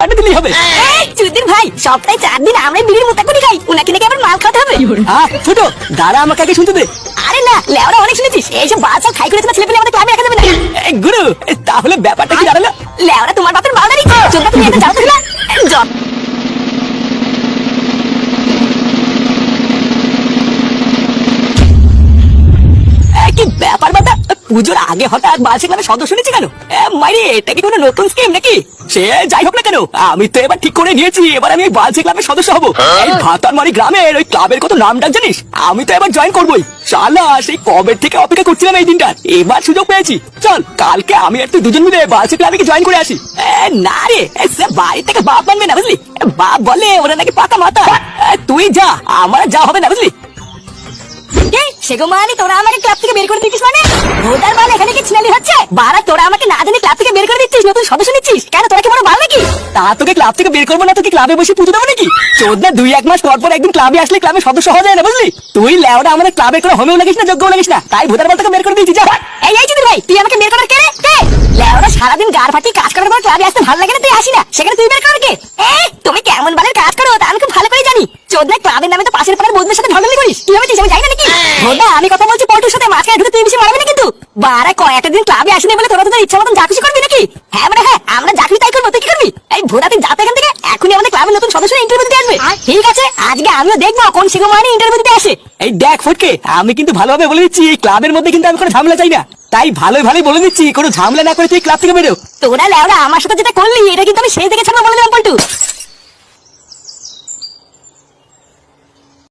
আড্ডা দিলেই হবে। চুদির ভাই সপ্তাহে 4 দিন আমরা বিড়ির মুতা করে খাই, উনাকে নাকি আবার মাল খাওয়াতে হবে। ফুটো দাঁড়া, আমাকে আগে শুনতে দে। আরে না, লেওরা অনেক শুনেছিস এইসব বাচ্চা খাই করে তোমার ছেলে পেলে আমাদের ক্লাবে রাখা যাবে না। গুরু তাহলে ব্যাপারটা কি দাঁড়ালো? লেওরা তোমার বাপের বাউডারি চোদ্দা, তুমি এটা জানো তো না? কি ব্যাপার বাতা, পুজোর আগে হঠাৎ বালছে ক্লাবের সদস্য নিচ্ছে কেন? মাইরে এটা কি কোনো নতুন স্কিম নাকি? সে যাই হোক না কেন, আমি তো এবার ঠিক করে নিয়েছি, এবার আমি বালছে ক্লাবের সদস্য হবো। এই ভাতারমারি গ্রামের ওই ক্লাবের কত নাম ডাক জানিস? আমি তো এবার জয়েন করবোই। শালা সেই কবে থেকে অপেক্ষা করছিলাম এই দিনটা, এবার সুযোগ পেয়েছি। চল কালকে আমি আর তুই দুজন মিলে বালছে ক্লাবে জয়েন করে আসি। না রে, সে বাড়ি থেকে বাপ মানবে না বুঝলি, বাপ বলে ওরা নাকি পাকা মাথা। তুই যা, আমার যা হবে না বুঝলি। সেগো মানে তোরা আমাকে ক্লাব থেকে বের করে দিচ্ছিস মানে? ভোটার মানে এখানে কি ছিনালি হচ্ছে? বারা তোরা আমাকে না জানি ক্লাব থেকে বের করে দিচ্ছিস, নতুন সদস্য নিচ্ছিস কেন? তোরা কি বড় ভালো নাকি? তা তোকে ক্লাব থেকে বের করবো না, তোকে ক্লাবে বসে পুজো দেবো নাকি? চোদ্দা 2-1 মাস পর পর একদিন ক্লাবে আসলে ক্লাবের সদস্য হওয়া যায় না বুঝলি। তুই লেওটা আমাদের ক্লাবের কোনো হোমেও লাগিস না, যোগ্যও লাগিস না, তাই ভোটার বল তোকে বের করে দিচ্ছি। যা এই চুদির ভাই, তুই আমাকে বের করার কে রে? লেওরা সারাদিন গার ফাটি কাজ করার পর ক্লাবে আসতে ভালো লাগে না, তুই আসি না, সেখানে তুই বের করার কে? তুমি কেমন বালের কাজ করো তা আমি খুব ভালো করে জানি। চোদ্দা ক্লাবের নামে তো পাশের পাড়ার বন্ধুদের সাথে ঢলাঢলি করিস, তুই ভাবছিস আমি জানি না নাকি? ভোদা আমি কথা বলছি পল্টুর সাথে, মাঝখানে ঢুকে তুই বেশি মারবি না কিন্তু। বারা কয়েকটা দিন ক্লাবে আসিনি বলে তোরা তোদের ইচ্ছা মতন যা খুশি করবি নাকি? হ্যাঁ মানে হ্যাঁ, আমরা যা খুশি তাই করবো, তুই কি করবি? এই ভোদা তুই যাতে এখান থেকে, এখনই আমাদের ক্লাবের নতুন সদস্য ইন্টারভিউ দিতে আসবে। ঠিক আছে, আজকে আমিও দেখবো কোন সিগো মানে ইন্টারভিউ দিতে আসে। এই দেখ ফটকে, আমি কিন্তু ভালোভাবে বলে দিচ্ছি এই ক্লাবের মধ্যে কিন্তু আমি কোনো ঝামেলা চাই না, তাই ভালোই ভালোই বলে দিচ্ছি কোনো ঝামেলা না করে তুই ক্লাব থেকে বেরো। তোরা লেওরা আমার সাথে যেটা করলি এটা কিন্তু আমি সেই থেকে ছাড়বো বলে দিলাম পল্টু।